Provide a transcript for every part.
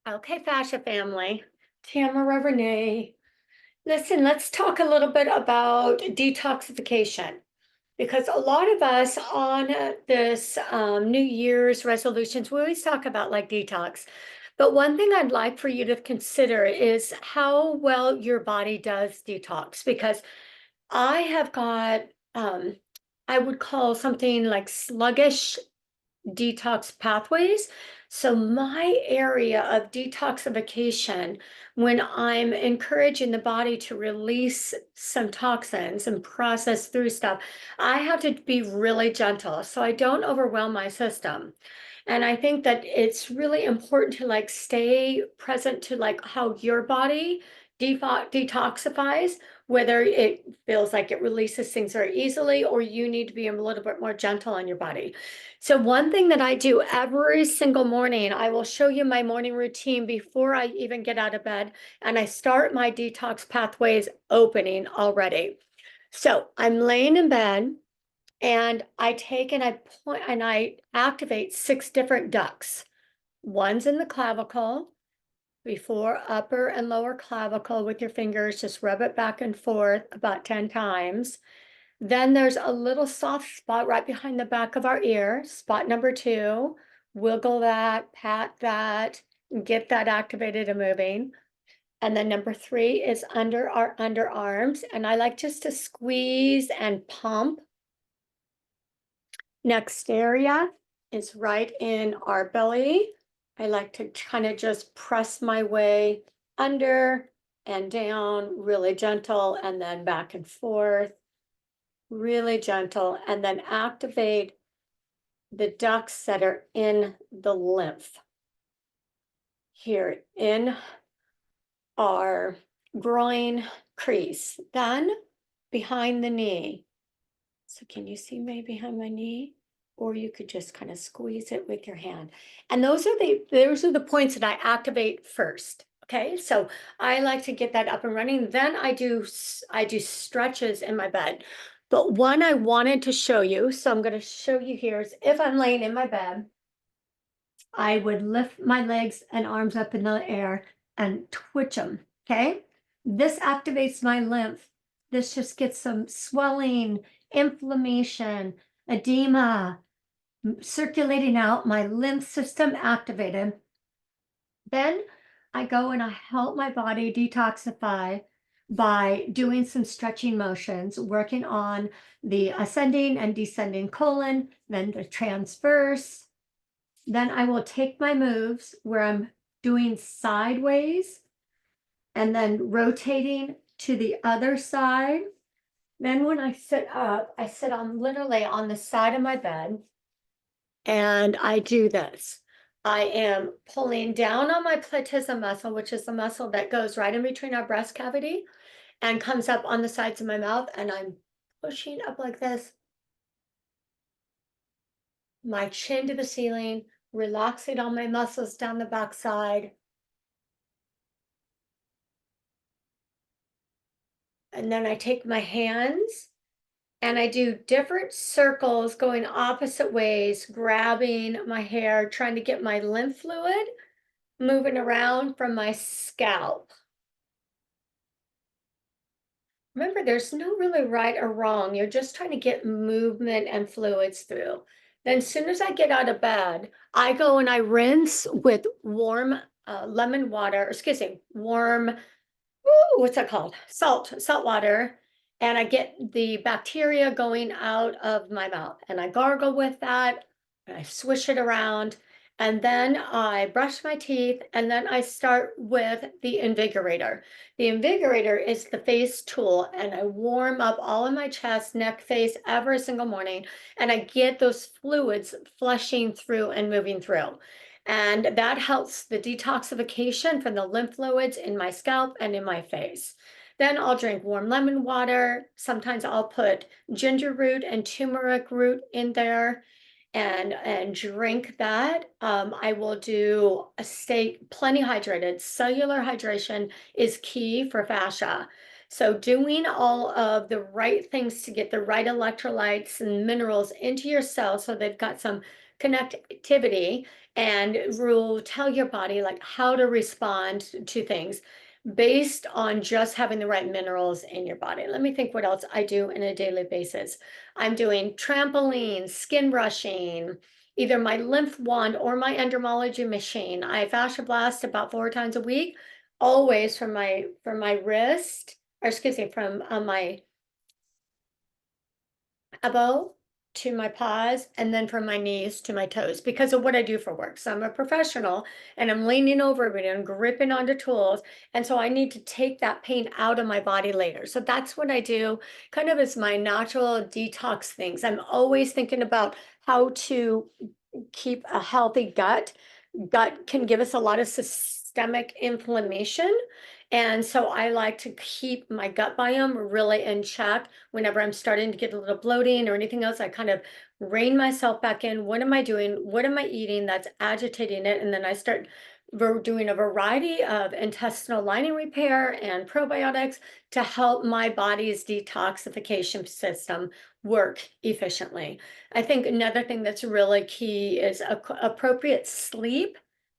Okay, fascia family. Tamara, Renee. Listen, let's talk a little bit about detoxification because a lot of us on this New Year's resolutions, we always talk about like detox. But one thing I'd like for you to consider is how well your body does detox because I have got, I would call something like sluggish detox pathways. So my area of detoxification, when I'm encouraging the body to release some toxins and process through stuff, I have to be really gentle so I don't overwhelm my system. And I think that it's really important to like stay present to like how your body detoxifies, whether it feels like it releases things very easily or you need to be a little bit more gentle on your body. So one thing that I do every single morning, I will show you my morning routine before I even get out of bed, and I start my detox pathways opening already. So I'm laying in bed and I take and I point and I activate six different ducts. One's in the clavicle, before upper and lower clavicle with your fingers, just rub it back and forth about 10 times. Then there's a little soft spot right behind the back of our ear, spot number two. Wiggle that, pat that, get that activated and moving. And then number three is under our underarms. And I like just to squeeze and pump. Next area is right in our belly. I like to kind of just press my way under and down, really gentle, and then back and forth, really gentle, and then activate the ducts that are in the lymph here in our groin crease, then behind the knee. So can you see me behind my knee? Or you could just kind of squeeze it with your hand. And those are the points that I activate first. Okay, so I like to get that up and running. Then I do stretches in my bed. But one I wanted to show you, so I'm going to show you here is if I'm laying in my bed, I would lift my legs and arms up in the air and twitch them. Okay, this activates my lymph. This just gets some swelling, inflammation, edema, circulating out, my lymph system activated. Then I go and I help my body detoxify by doing some stretching motions, working on the ascending and descending colon, then the transverse. Then I will take my moves where I'm doing sideways and then rotating to the other side. Then when I sit up, I sit on literally on the side of my bed and I do this. I am pulling down on my platysma muscle, which is the muscle that goes right in between our breast cavity and comes up on the sides of my mouth. And I'm pushing up like this, my chin to the ceiling, relaxing all my muscles down the back side. And then I take my hands and I do different circles going opposite ways, grabbing my hair, trying to get my lymph fluid moving around from my scalp. Remember, there's no really right or wrong. You're just trying to get movement and fluids through. Then, as soon as I get out of bed, I go and I rinse with warm lemon water, excuse me, warm, what's that called? Salt water. And I get the bacteria going out of my mouth and I gargle with that. And I swish it around. And then I brush my teeth and then I start with the invigorator. The invigorator is the face tool and I warm up all of my chest, neck, face every single morning. And I get those fluids flushing through and moving through. And that helps the detoxification from the lymph fluids in my scalp and in my face. Then I'll drink warm lemon water. Sometimes I'll put ginger root and turmeric root in there and drink that. I will do a stay plenty hydrated. Cellular hydration is key for fascia. So doing all of the right things to get the right electrolytes and minerals into your cells so they've got some connectivity, and will tell your body like how to respond to things based on just having the right minerals in your body. Let me think what else I do on a daily basis. I'm doing trampoline, skin brushing, either my lymph wand or my endermology machine. I fascia blast about 4 times a week, always from my wrist, or excuse me, from my elbow to my paws, and then from my knees to my toes because of what I do for work. So I'm a professional and I'm leaning over everybody and gripping onto tools. And so I need to take that pain out of my body later. So that's what I do, kind of as my natural detox things. I'm always thinking about how to keep a healthy gut. Gut can give us a lot of systemic inflammation. And so I like to keep my gut biome really in check. Whenever I'm starting to get a little bloating or anything else, I kind of rein myself back in. What am I doing? What am I eating that's agitating it? And then I start doing a variety of intestinal lining repair and probiotics to help my body's detoxification system work efficiently. I think another thing that's really key is appropriate sleep,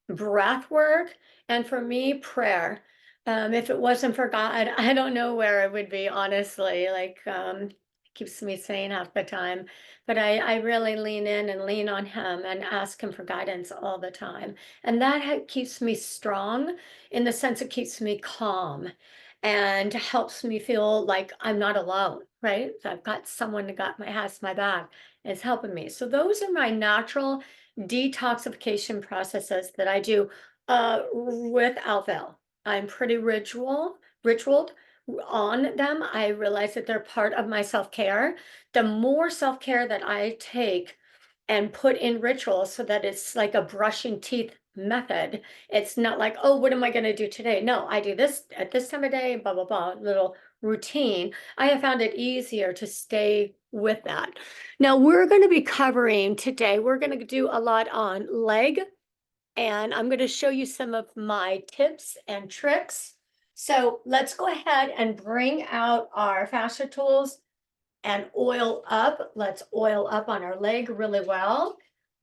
breath work, and for me, prayer. If it wasn't for God, I don't know where I would be, honestly. Like, keeps me sane half the time. But I really lean in and lean on Him and ask Him for guidance all the time. And that keeps me strong in the sense it keeps me calm and helps me feel like I'm not alone, right? So I've got someone that got has my back, is helping me. So those are my natural detoxification processes that I do without fail. I'm pretty ritualed on them. I realize that they're part of my self-care. The more self-care that I take and put in rituals so that it's like a brushing teeth method. It's not like, oh, what am I going to do today? No, I do this at this time of day, blah, blah, blah, little routine. I have found it easier to stay with that. Now, we're going to be covering today, we're going to do a lot on leg, and I'm going to show you some of my tips and tricks. So let's go ahead and bring out our fascia tools and oil up. Let's oil up on our leg really well.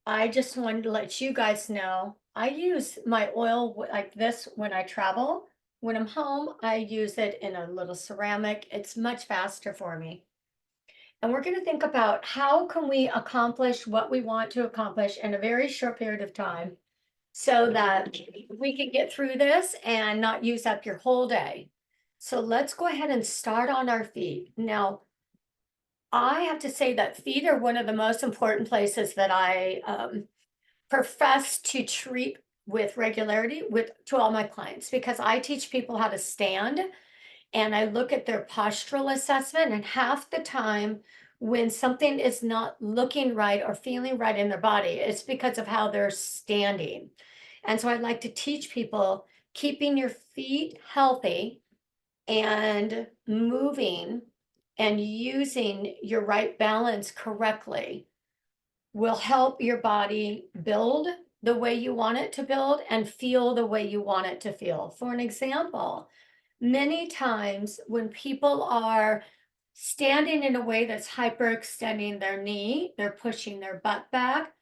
I just wanted to let you guys know I use my oil like this when I travel. When I'm home, I use it in a little ceramic. It's much faster for me. And we're going to think about how can we accomplish what we want to accomplish in a very short period of time so that we can get through this and not use up your whole day. So let's go ahead and start on our feet. Now, I have to say that feet are one of the most important places that I profess to treat with regularity to all my clients because I teach people how to stand and I look at their postural assessment, and half the time when something is not looking right or feeling right in their body, it's because of how they're standing. And so I'd like to teach people keeping your feet healthy and moving and using your right balance correctly will help your body build the way you want it to build and feel the way you want it to feel. For an example, many times when people are standing in a way that's hyperextending their knee, they're pushing their butt back,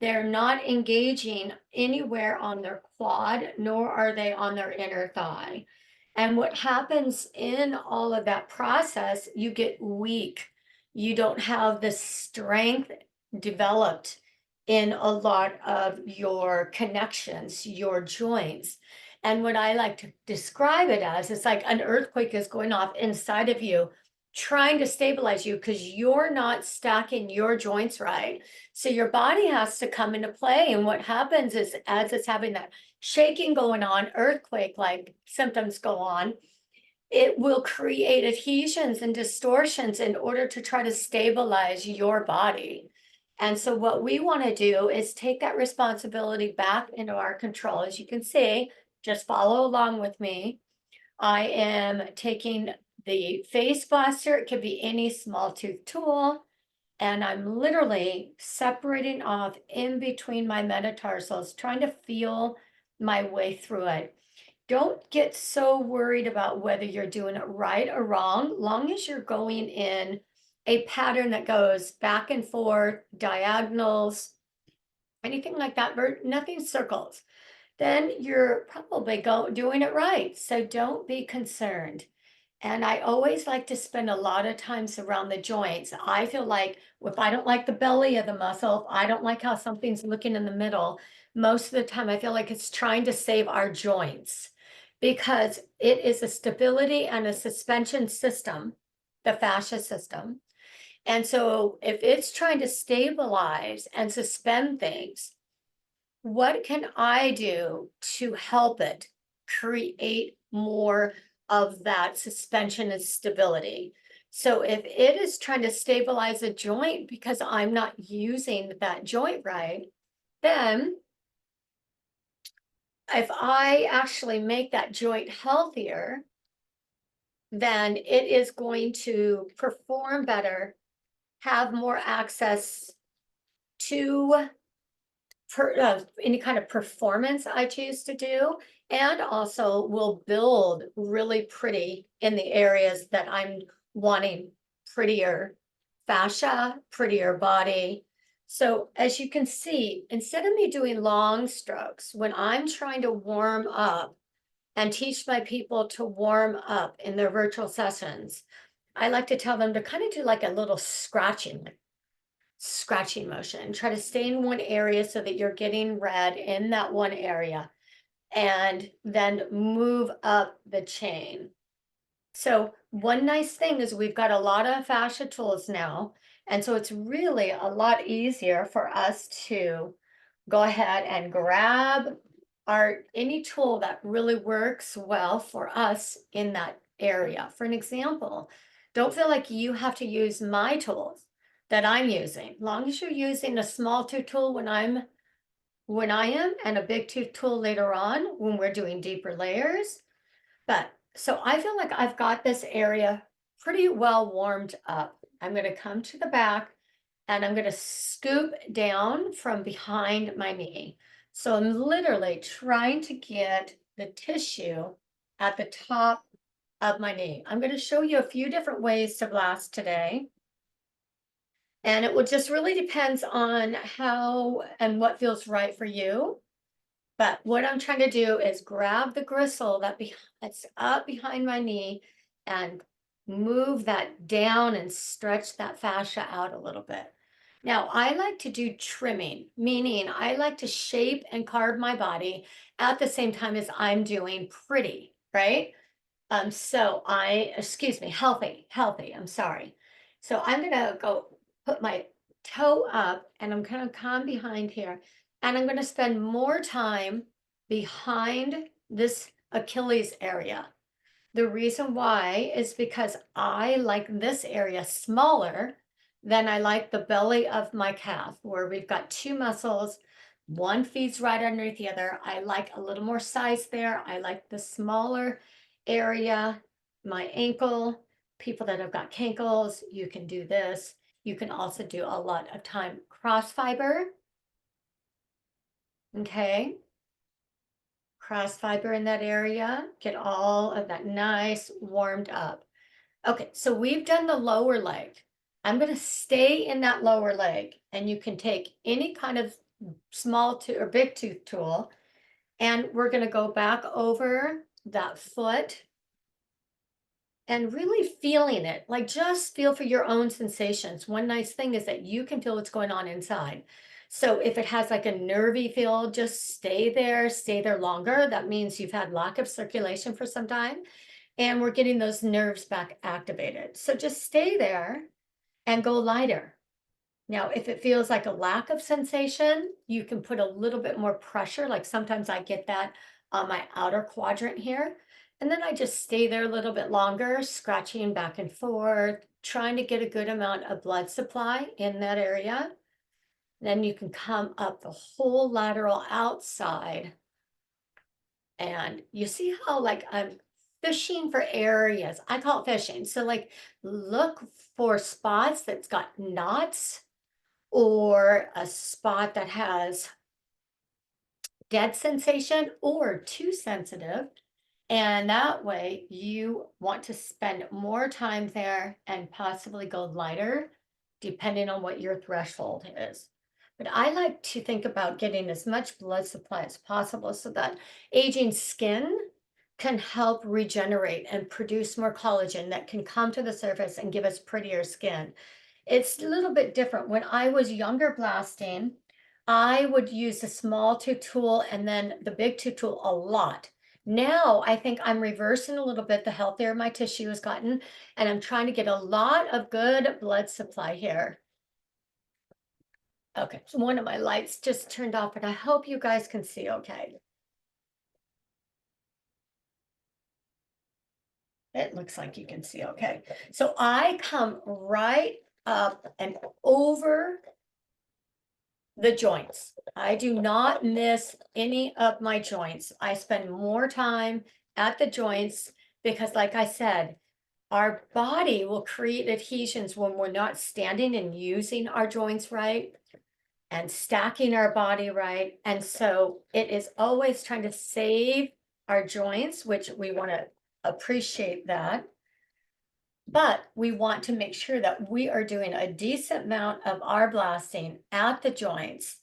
they're not engaging anywhere on their quad, nor are they on their inner thigh. And what happens in all of that process, you get weak. You don't have the strength developed in a lot of your connections, your joints. And what I like to describe it as, it's like an earthquake is going off inside of you, trying to stabilize you because you're not stacking your joints right. So your body has to come into play. And what happens is, as it's having that shaking going on, earthquake like symptoms go on, it will create adhesions and distortions in order to try to stabilize your body. And so what we want to do is take that responsibility back into our control. As you can see, just follow along with me. I am taking the face blaster. It could be any small tooth tool. And I'm literally separating off in between my metatarsals, trying to feel my way through it. Don't get so worried about whether you're doing it right or wrong, long as you're going in a pattern that goes back and forth, diagonals, anything like that, nothing circles, then you're probably doing it right. So don't be concerned. And I always like to spend a lot of times around the joints. I feel like if I don't like the belly of the muscle, if I don't like how something's looking in the middle, most of the time I feel like it's trying to save our joints because it is a stability and a suspension system, the fascia system. And so if it's trying to stabilize and suspend things, what can I do to help it create more of that suspension and stability? So if it is trying to stabilize a joint because I'm not using that joint right, then if I actually make that joint healthier, then it is going to perform better, have more access to any kind of performance I choose to do, and also will build really pretty in the areas that I'm wanting prettier fascia, prettier body. So as you can see, instead of me doing long strokes, when I'm trying to warm up and teach my people to warm up in their virtual sessions, I like to tell them to kind of do like a little scratching motion. Try to stay in one area so that you're getting red in that one area and then move up the chain. So one nice thing is we've got a lot of fascia tools now. And so it's really a lot easier for us to go ahead and grab any tool that really works well for us in that area. For an example, don't feel like you have to use my tools that I'm using. Long as you're using a small tooth tool when I am and a big tooth tool later on when we're doing deeper layers. But so I feel like I've got this area pretty well warmed up. I'm going to come to the back and I'm going to scoop down from behind my knee. So I'm literally trying to get the tissue at the top of my knee. I'm going to show you a few different ways to blast today. And it will just really depends on how and what feels right for you. But what I'm trying to do is grab the gristle that's up behind my knee and move that down and stretch that fascia out a little bit. Now, I like to do trimming, meaning I like to shape and carve my body at the same time as I'm doing pretty, right? Excuse me, healthy, I'm sorry. So I'm gonna go put my toe up and I'm gonna come behind here and I'm gonna spend more time behind this Achilles area. The reason why is because I like this area smaller than I like the belly of my calf, where we've got two muscles. One feeds right underneath the other. I like a little more size there. I like the smaller area. My ankle, people that have got cankles, you can do this. You can also do a lot of time cross fiber. Okay. Cross fiber in that area. Get all of that nice warmed up. Okay, so we've done the lower leg. I'm going to stay in that lower leg, and you can take any kind of small tooth or big tooth tool, and we're going to go back over that foot and really feeling it. Like just feel for your own sensations. One nice thing is that you can feel what's going on inside. So if it has like a nervy feel, just stay there longer. That means you've had lack of circulation for some time and we're getting those nerves back activated. So just stay there and go lighter. Now, if it feels like a lack of sensation, you can put a little bit more pressure. Like sometimes I get that on my outer quadrant here. And then I just stay there a little bit longer, scratching back and forth, trying to get a good amount of blood supply in that area. Then you can come up the whole lateral outside. And you see how like I'm fishing for areas. I call it fishing. So like look for spots that's got knots or a spot that has dead sensation or too sensitive. And that way you want to spend more time there and possibly go lighter depending on what your threshold is. But I like to think about getting as much blood supply as possible so that aging skin can help regenerate and produce more collagen that can come to the surface and give us prettier skin. It's a little bit different. When I was younger blasting, I would use the small tooth tool and then the big tooth tool a lot. Now I think I'm reversing a little bit the healthier my tissue has gotten, and I'm trying to get a lot of good blood supply here. Okay, so one of my lights just turned off, but I hope you guys can see okay. It looks like you can see okay. So I come right up and over the joints. I do not miss any of my joints. I spend more time at the joints because, like I said, our body will create adhesions when we're not standing and using our joints right and stacking our body right. And so it is always trying to save our joints, which we want to appreciate that. But we want to make sure that we are doing a decent amount of our blasting at the joints,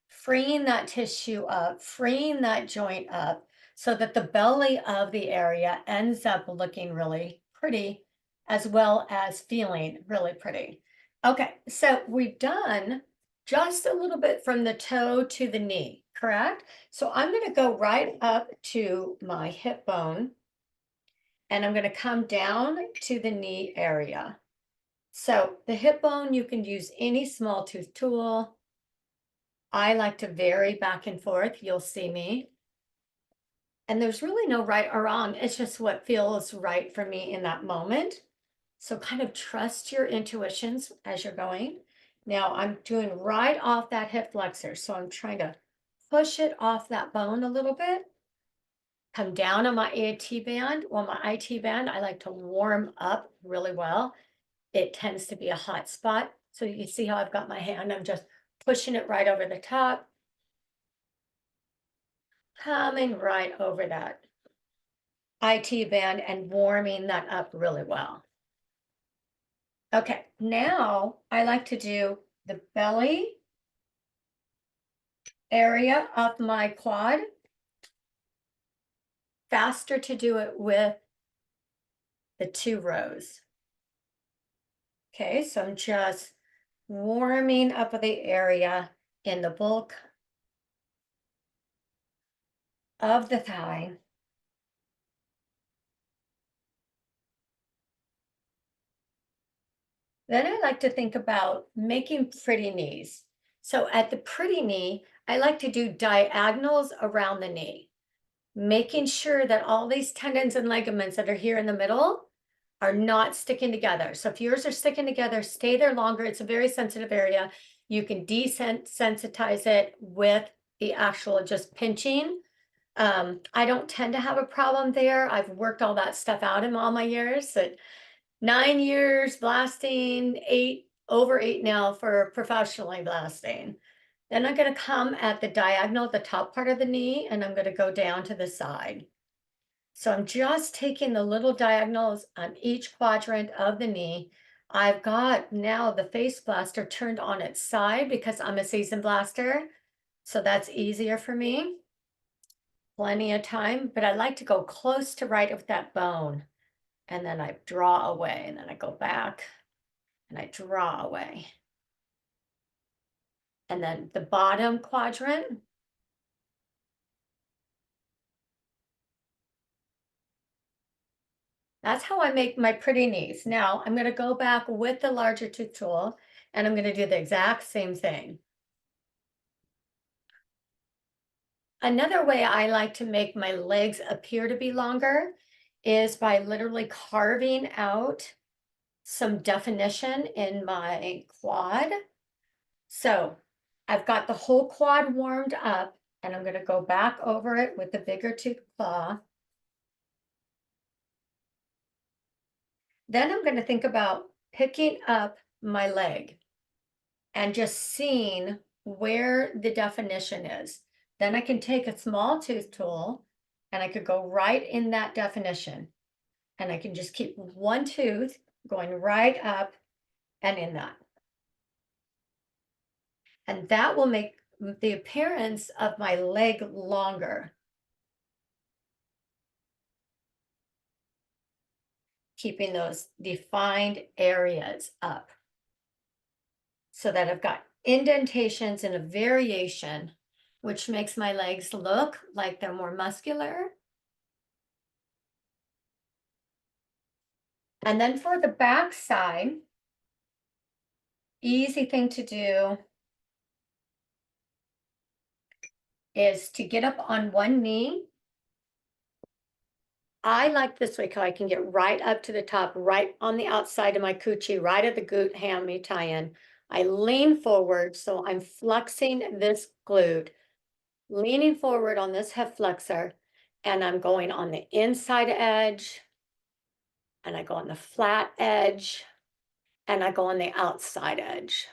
freeing that tissue up, freeing that joint up, so that the belly of the area ends up looking really pretty, as well as feeling really pretty. Okay, so we've done just a little bit from the toe to the knee, correct? So I'm going to go right up to my hip bone and I'm going to come down to the knee area. So the hip bone, you can use any small tooth tool. I like to vary back and forth. You'll see me. And there's really no right or wrong. It's just what feels right for me in that moment. So kind of trust your intuitions as you're going. Now I'm doing right off that hip flexor. So I'm trying to push it off that bone a little bit. Come down on my IT band. Well, my IT band, I like to warm up really well. It tends to be a hot spot. So you see how I've got my hand, I'm just pushing it right over the top, coming right over that IT band and warming that up really well. Okay, now I like to do the belly area of my quad. Faster to do it with the 2 rows. Okay, so I'm just warming up the area in the bulk of the thigh. Then I like to think about making pretty knees. So at the pretty knee, I like to do diagonals around the knee, making sure that all these tendons and ligaments that are here in the middle are not sticking together. So if yours are sticking together, stay there longer. It's a very sensitive area. You can desensitize it with the actual just pinching. I don't tend to have a problem there. I've worked all that stuff out in all my years. 9 years blasting, over 8 now for professionally blasting. Then I'm going to come at the diagonal, the top part of the knee, and I'm going to go down to the side. So I'm just taking the little diagonals on each quadrant of the knee. I've got now the face blaster turned on its side because I'm a seasoned blaster. So that's easier for me. Plenty of time, but I like to go close to right of that bone. And then I draw away, and then I go back and I draw away. And then the bottom quadrant, that's how I make my pretty knees. Now I'm going to go back with the larger tooth tool and I'm going to do the exact same thing. Another way I like to make my legs appear to be longer is by literally carving out some definition in my quad. So I've got the whole quad warmed up and I'm going to go back over it with the bigger tooth claw. Then I'm going to think about picking up my leg and just seeing where the definition is. Then I can take a small tooth tool and I could go right in that definition. And I can just keep one tooth going right up and in that. And that will make the appearance of my leg longer. Keeping those defined areas up so that I've got indentations and a variation, which makes my legs look like they're more muscular. And then for the back side, easy thing to do is to get up on one knee. I like this way because I can get right up to the top, right on the outside of my coochie, right at the glute hammy tie-in. I lean forward, so I'm flexing this glute, leaning forward on this hip flexor, and I'm going on the inside edge, and I go on the flat edge, and I go on the outside edge.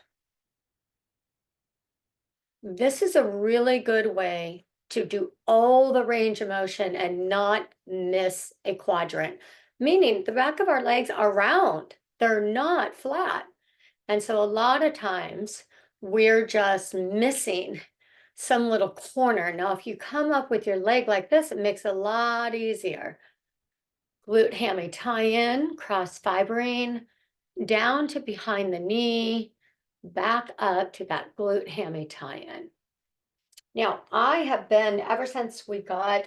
This is a really good way to do all the range of motion and not miss a quadrant, meaning the back of our legs are round, they're not flat. And so a lot of times we're just missing some little corner. Now, if you come up with your leg like this, it makes it a lot easier. Glute hammy tie-in, cross fibering, down to behind the knee, back up to that glute hammy tie-in. Now, I have been, ever since we got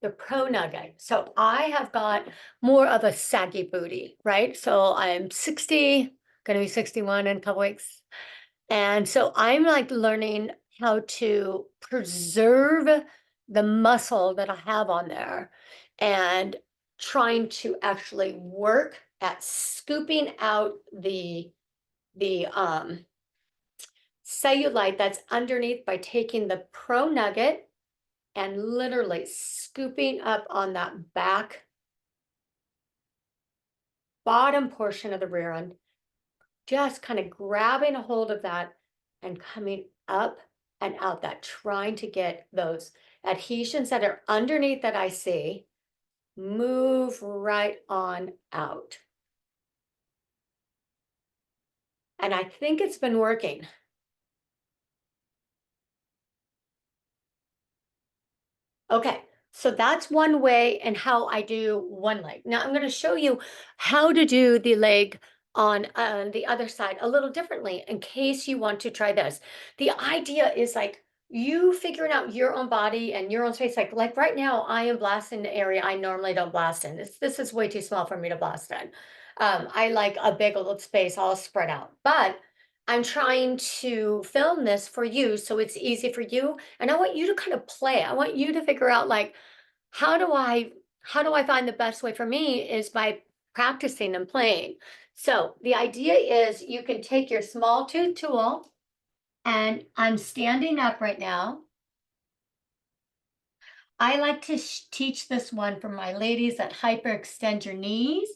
the Pro Nugget, so I have got more of a saggy booty, right? So I'm 60, gonna be 61 in a couple weeks. And so I'm like learning how to preserve the muscle that I have on there and trying to actually work at scooping out the cellulite that's underneath by taking the Pro Nugget and literally scooping up on that back bottom portion of the rear end, just kind of grabbing a hold of that and coming up and out that, trying to get those adhesions that are underneath that I see move right on out. And I think it's been working. Okay, so that's one way and how I do one leg. Now I'm going to show you how to do the leg on the other side a little differently in case you want to try this. The idea is like you figuring out your own body and your own space. Like right now, I am blasting the area I normally don't blast in. This is way too small for me to blast in. I like a big old space all spread out, but I'm trying to film this for you so it's easy for you. And I want you to kind of play. I want you to figure out like, how do I how do I find the best way for me is by practicing and playing. So the idea is you can take your small tooth tool and I'm standing up right now. I like to teach this one for my ladies that hyperextend your knees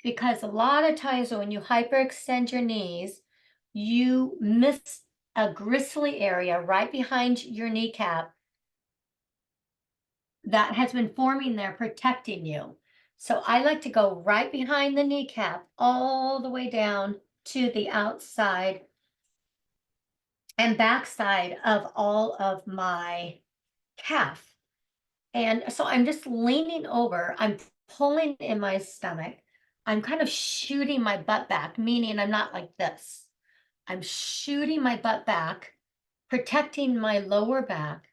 because a lot of times when you hyperextend your knees, you miss a gristly area right behind your kneecap that has been forming there protecting you. So I like to go right behind the kneecap all the way down to the outside and backside of all of my calf. And so I'm just leaning over, I'm pulling in my stomach. I'm kind of shooting my butt back, meaning I'm not like this. I'm shooting my butt back, protecting my lower back,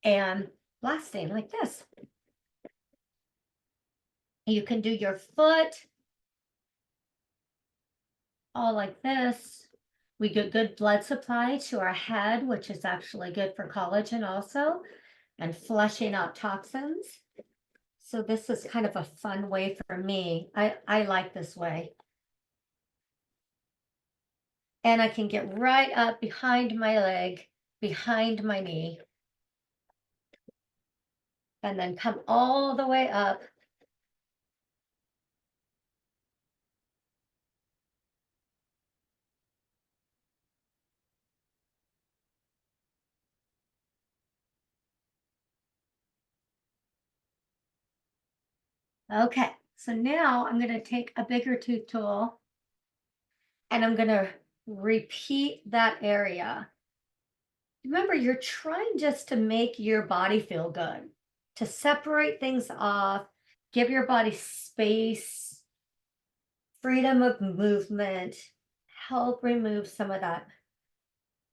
and blasting like this. You can do your foot all like this. We get good blood supply to our head, which is actually good for collagen also, and flushing out toxins. So this is kind of a fun way for me. I like this way. And I can get right up behind my leg, behind my knee, and then come all the way up. Okay, so now I'm going to take a bigger tooth tool and I'm going to repeat that area. remember, you're trying just to make your body feel good, to separate things off, give your body space, freedom of movement, help remove some of that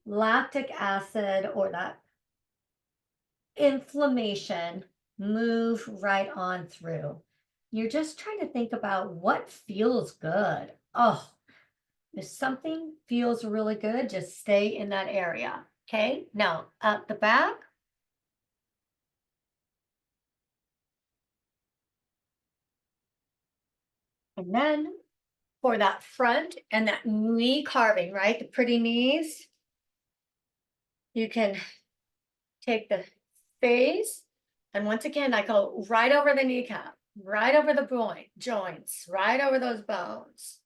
lactic acid or that inflammation, move right on through. You're just trying to think about what feels good. Oh, if something feels really good, just stay in that area. Okay, now up the back. And then for that front and that knee carving, right? The pretty knees, you can take the face. And once again, I go right over the kneecap, right over the joints, right over those bones.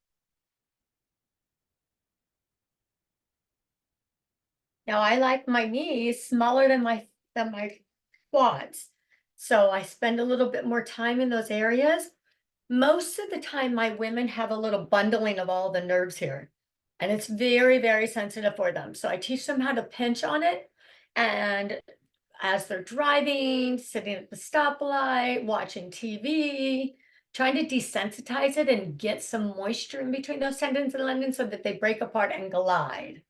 Now I like my knees smaller than my quads. So I spend a little bit more time in those areas. Most of the time, my women have a little bundling of all the nerves here, and it's very, very sensitive for them. So I teach them how to pinch on it. And as they're driving, sitting at the stoplight, watching TV, trying to desensitize it and get some moisture in between those tendons and tendons so that they break apart and glide.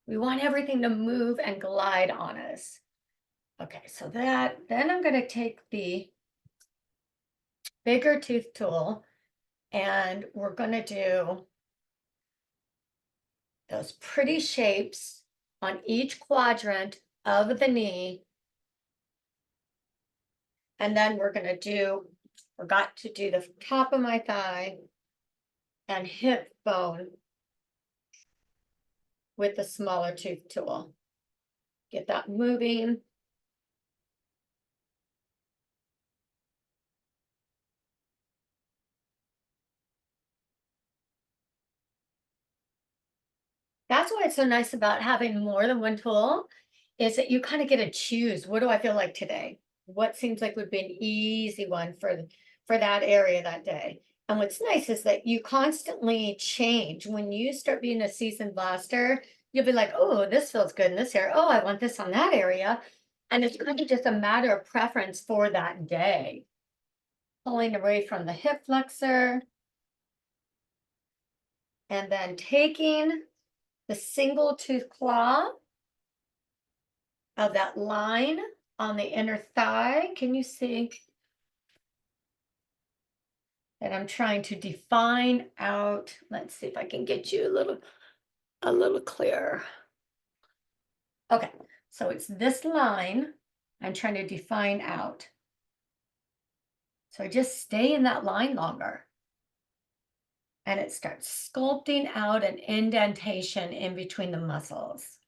We want everything to move and glide on us. Okay, so then I'm going to take the bigger tooth tool and we're going to do those pretty shapes on each quadrant of the knee. And then forgot to do the top of my thigh and hip bone with the smaller tooth tool. Get that moving. That's why it's so nice about having more than one tool is that you kind of get to choose, what do I feel like today? What seems like would be an easy one for that area that day. And what's nice is that you constantly change. When you start being a seasoned blaster, you'll be like, oh, this feels good in this area. Oh, I want this on that area. And it's kind of just a matter of preference for that day. Pulling away from the hip flexor. And then taking the single tooth claw of that line on the inner thigh. Can you see that I'm trying to define out? Let's see if I can get you a little clearer. Okay, so it's this line I'm trying to define out. So I just stay in that line longer. And it starts sculpting out an indentation in between the muscles.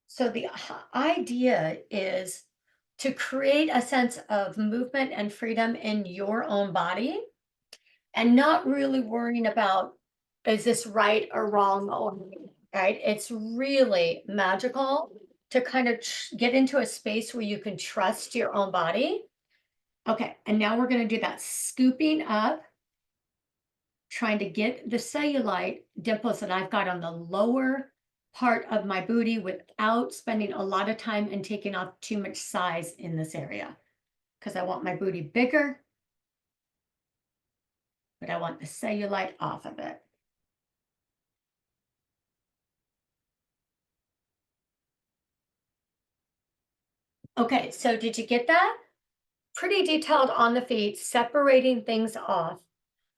So the idea is to create a sense of movement and freedom in your own body and not really worrying about, is this right or wrong, right? It's really magical to kind of get into a space where you can trust your own body. Okay, and now we're going to do that scooping up, trying to get the cellulite dimples that I've got on the lower part of my booty without spending a lot of time and taking off too much size in this area. Because I want my booty bigger, but I want the cellulite off of it. Okay, so did you get that? Pretty detailed on the feet, separating things off,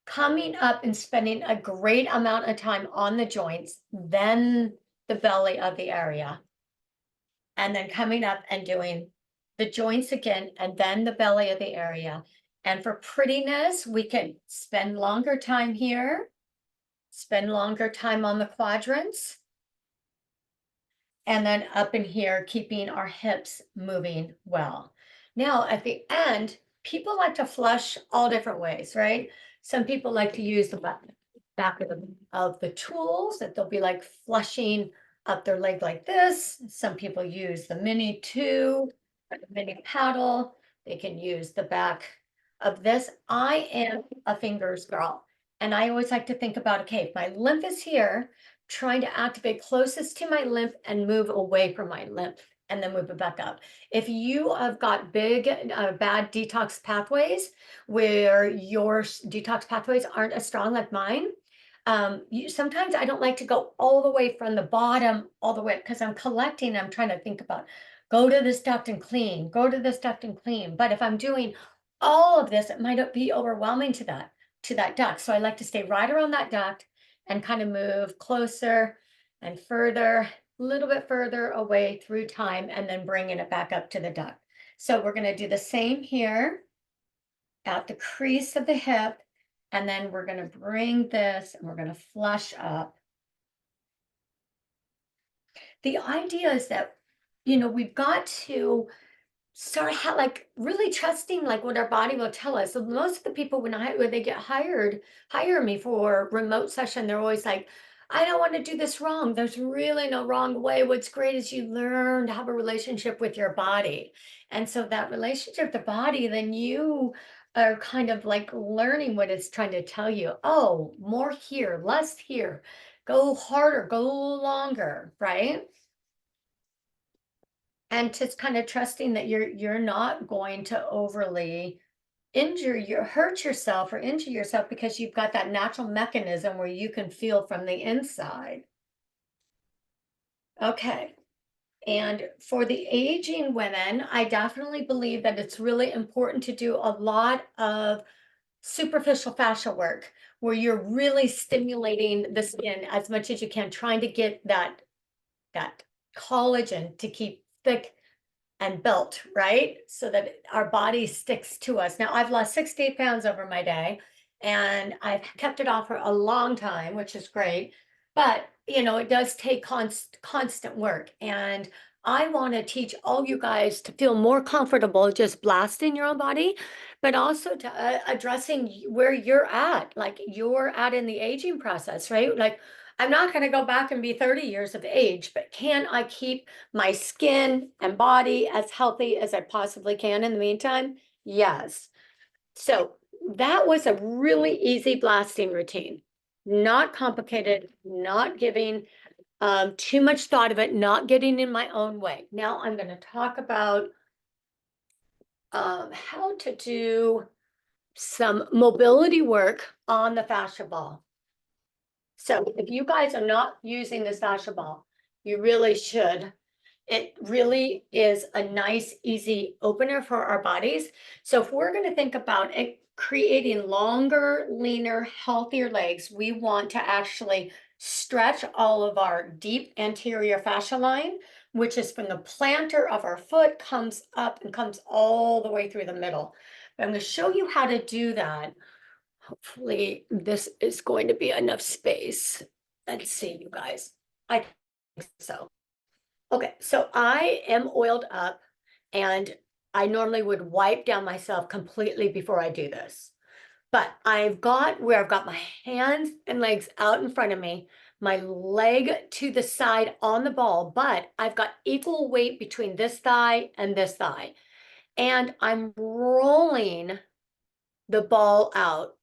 coming up and spending a great amount of time on the joints, then the belly of the area. And then coming up and doing the joints again, and then the belly of the area. And for prettiness, we can spend longer time here, spend longer time on the quadrants, and then up in here, keeping our hips moving well. Now, at the end, people like to flush all different ways, right? Some people like to use the back of the tools, that they'll be like flushing up their leg like this. Some people use the mini two, the mini paddle. They can use the back of this. I am a fingers girl. And I always like to think about, okay, if my lymph is here, trying to activate closest to my lymph and move away from my lymph and then move it back up. If you have got big, bad detox pathways where your detox pathways aren't as strong like mine, sometimes I don't like to go all the way from the bottom all the way because I'm collecting. I'm trying to think about go to this duct and clean, go to this duct and clean. But if I'm doing all of this, it might be overwhelming to that duct. So I like to stay right around that duct and kind of move closer and further, a little bit further away through time, and then bringing it back up to the duct. So we're going to do the same here at the crease of the hip, and then we're going to bring this and we're going to flush up. The idea is that, we've got to start like really trusting like what our body will tell us. So most of the people when they get hire me for remote session, they're always like, I don't want to do this wrong. There's really no wrong way. What's great is you learn to have a relationship with your body. And so that relationship with the body, then you are kind of like learning what it's trying to tell you. Oh, more here, less here, go harder, go longer, right? And just kind of trusting that you're not going to overly hurt yourself or injure yourself because you've got that natural mechanism where you can feel from the inside. Okay. And for the aging women, I definitely believe that it's really important to do a lot of superficial fascia work where you're really stimulating the skin as much as you can, trying to get that collagen to keep thick and built, right? So that our body sticks to us. Now, I've lost 68 pounds over my day, and I've kept it off for a long time, which is great. But, it does take constant work. And I want to teach all you guys to feel more comfortable just blasting your own body, but also to addressing where you're at, like you're at in the aging process, right? Like, I'm not going to go back and be 30 years of age, but can I keep my skin and body as healthy as I possibly can in the meantime? Yes. So that was a really easy blasting routine. Not complicated, not giving too much thought of it, not getting in my own way. Now I'm going to talk about how to do some mobility work on the fascia ball. So if you guys are not using this fascia ball, you really should. It really is a nice, easy opener for our bodies. So if we're going to think about it, creating longer, leaner, healthier legs, we want to actually stretch all of our deep anterior fascia line, which is from the plantar of our foot, comes up and comes all the way through the middle. I'm going to show you how to do that. Hopefully this is going to be enough space. Let's see, you guys. I think so. Okay, so I am oiled up, and I normally would wipe down myself completely before I do this. But I've got my hands and legs out in front of me, my leg to the side on the ball, but I've got equal weight between this thigh and this thigh. And I'm rolling the ball out.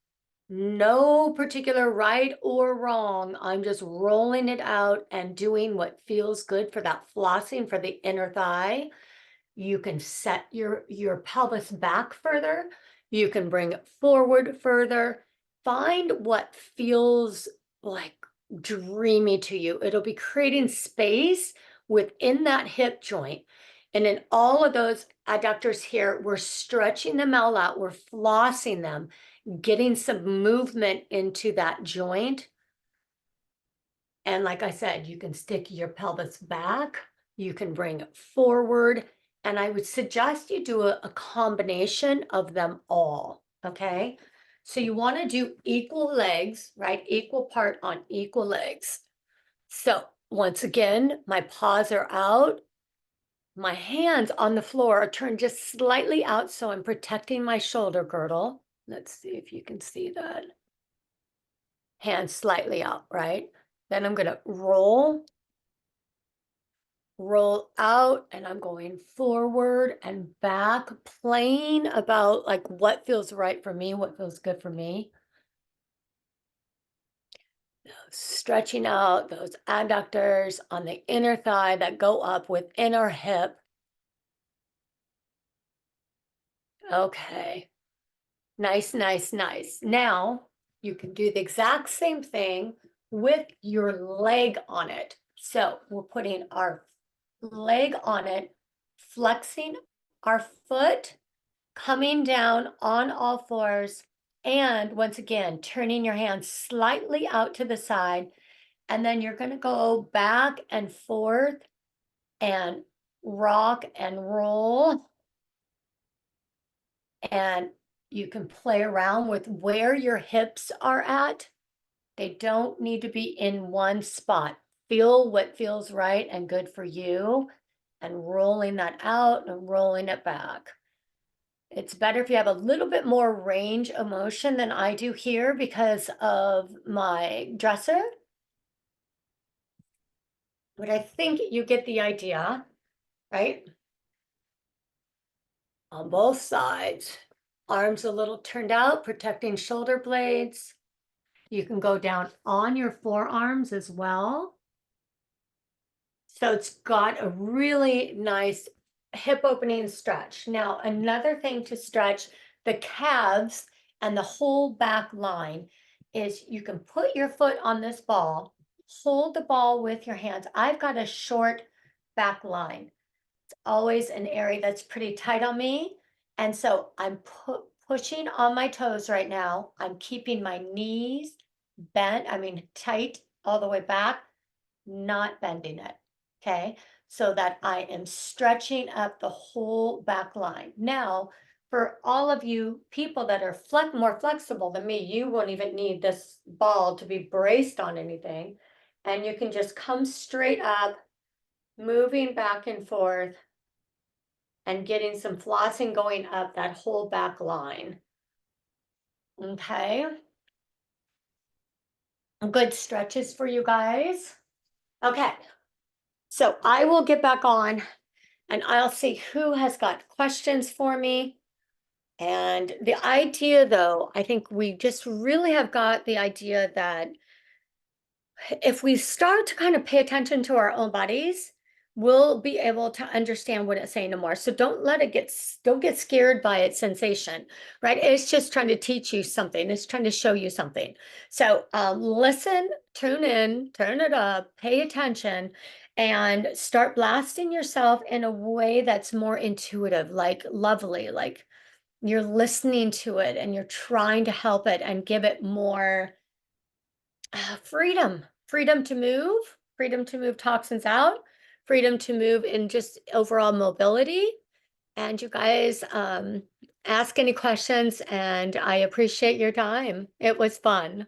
No particular right or wrong. I'm just rolling it out and doing what feels good for that flossing for the inner thigh. You can set your pelvis back further. You can bring it forward further. Find what feels like dreamy to you. It'll be creating space within that hip joint. And in all of those adductors here, we're stretching them all out. We're flossing them, getting some movement into that joint. And like I said, you can stick your pelvis back, you can bring it forward, and I would suggest you do a combination of them all, okay? So you want to do equal legs, right? Equal part on equal legs. So once again, my paws are out. My hands on the floor are turned just slightly out, so I'm protecting my shoulder girdle. Let's see if you can see that. Hands slightly out, right? Then I'm going to roll out, and I'm going forward and back, playing about like what feels right for me, what feels good for me. Stretching out those adductors on the inner thigh that go up within our hip. Okay. Nice, nice, nice. Now you can do the exact same thing with your leg on it. So we're putting our leg on it, flexing our foot, coming down on all fours, and once again, turning your hands slightly out to the side. And then you're going to go back and forth and rock and roll. And you can play around with where your hips are at. They don't need to be in one spot. Feel what feels right and good for you, and rolling that out and rolling it back. It's better if you have a little bit more range of motion than I do here because of my dresser. But I think you get the idea, right? On both sides. Arms a little turned out, protecting shoulder blades. You can go down on your forearms as well. So it's got a really nice hip opening stretch. Now, another thing to stretch the calves and the whole back line is you can put your foot on this ball, hold the ball with your hands. I've got a short back line. It's always an area that's pretty tight on me. And so I'm pushing on my toes right now. I'm keeping my knees bent, tight all the way back, not bending it. Okay. So that I am stretching up the whole back line. Now, for all of you people that are more flexible than me, you won't even need this ball to be braced on anything. And you can just come straight up, moving back and forth and getting some flossing going up that whole back line. Okay. Good stretches for you guys. Okay. So I will get back on and I'll see who has got questions for me. And the idea, though, I think we just really have got the idea that if we start to kind of pay attention to our own bodies, we'll be able to understand what it's saying more. So don't get scared by its sensation, right? It's just trying to teach you something. It's trying to show you something. So listen, tune in, turn it up, pay attention, and start blasting yourself in a way that's more intuitive, like lovely, like you're listening to it and you're trying to help it and give it more freedom to move toxins out, freedom to move in just overall mobility. And you guys ask any questions, and I appreciate your time. It was fun.